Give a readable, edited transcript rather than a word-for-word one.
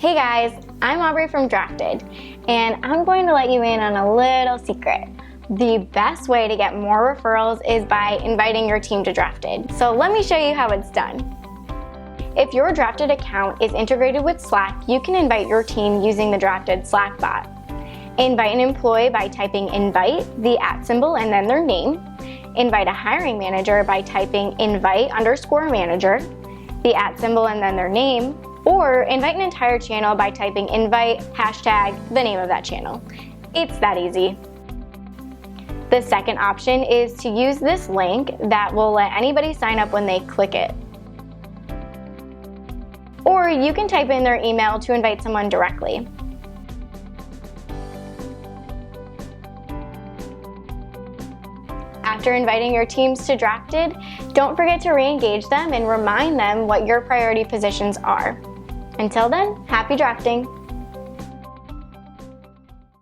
Hey guys, I'm Aubrey from Drafted, and I'm going to let you in on a little secret. The best way to get more referrals is by inviting your team to Drafted. So let me show you how it's done. If your Drafted account is integrated with Slack, you can invite your team using the Drafted Slack bot. Invite an employee by typing invite, the @ symbol, and then their name. Invite a hiring manager by typing invite_manager, the @ symbol, and then their name. Or invite an entire channel by typing invite, hashtag, the name of that channel. It's that easy. The second option is to use this link that will let anybody sign up when they click it. Or you can type in their email to invite someone directly. After inviting your teams to Drafted, don't forget to re-engage them and remind them what your priority positions are. Until then, happy drafting!